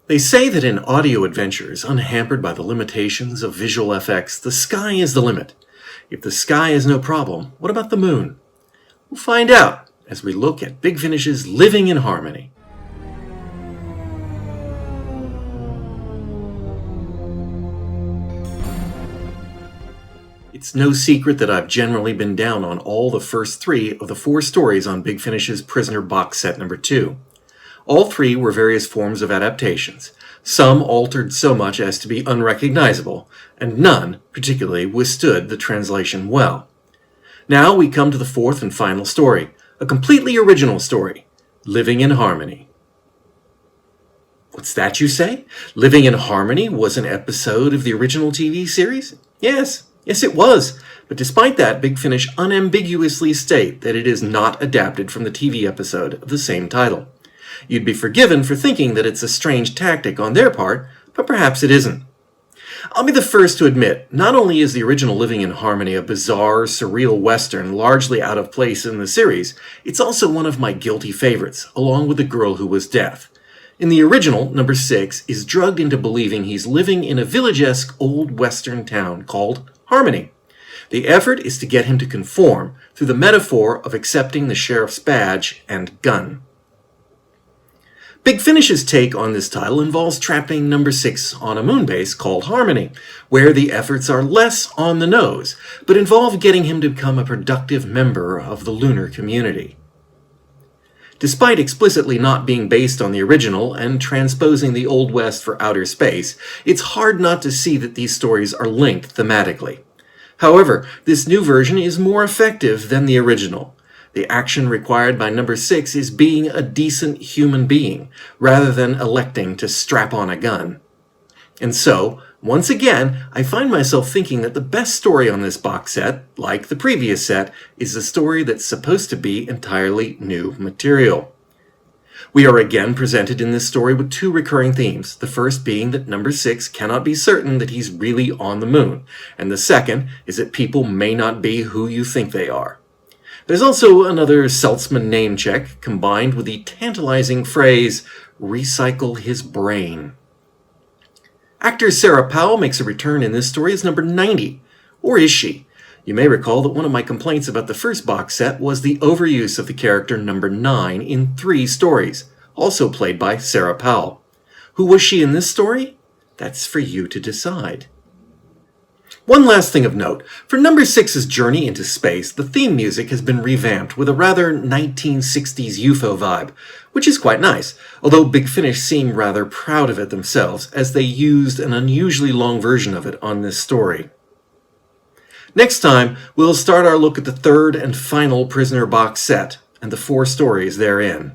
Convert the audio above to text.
They say that in audio adventures, unhampered by the limitations of visual effects, the sky is the limit. If the sky is no problem, what about the moon? We'll find out as we look at Big Finish's Living in Harmony. It's no secret that I've generally been down on all the first 3 of the 4 stories on Big Finish's Prisoner box set number 2. All 3 were various forms of adaptations, some altered so much as to be unrecognizable, and none particularly withstood the translation well. Now we come to the 4th and final story, a completely original story, Living in Harmony. What's that, you say? Living in Harmony was an episode of the original TV series? Yes, it was. But despite that, Big Finish unambiguously state that it is not adapted from the TV episode of the same title. You'd be forgiven for thinking that it's a strange tactic on their part, but perhaps it isn't. I'll be the first to admit, not only is the original Living in Harmony a bizarre, surreal western largely out of place in the series, it's also one of my guilty favorites, along with The Girl Who Was Death. In the original, number 6 is drugged into believing he's living in a village-esque old western town called Harmony. The effort is to get him to conform through the metaphor of accepting the sheriff's badge and gun. Big Finish's take on this title involves trapping number 6 on a moon base called Harmony, where the efforts are less on the nose, but involve getting him to become a productive member of the lunar community. Despite explicitly not being based on the original and transposing the Old West for outer space, it's hard not to see that these stories are linked thematically. However, this new version is more effective than the original. The action required by number 6 is being a decent human being, rather than electing to strap on a gun. And so, once again, I find myself thinking that the best story on this box set, like the previous set, is a story that's supposed to be entirely new material. We are again presented in this story with 2 recurring themes, the first being that number 6 cannot be certain that he's really on the moon, and the second is that people may not be who you think they are. There's also another Seltzman name check, combined with the tantalizing phrase, recycle his brain. Actor Sarah Powell makes a return in this story as number 90. Or is she? You may recall that one of my complaints about the first box set was the overuse of the character number 9 in 3 stories, also played by Sarah Powell. Who was she in this story? That's for you to decide. One last thing of note, for number 6's journey into space, the theme music has been revamped with a rather 1960s UFO vibe, which is quite nice, although Big Finish seem rather proud of it themselves, as they used an unusually long version of it on this story. Next time, we'll start our look at the 3rd and final Prisoner box set, and the 4 stories therein.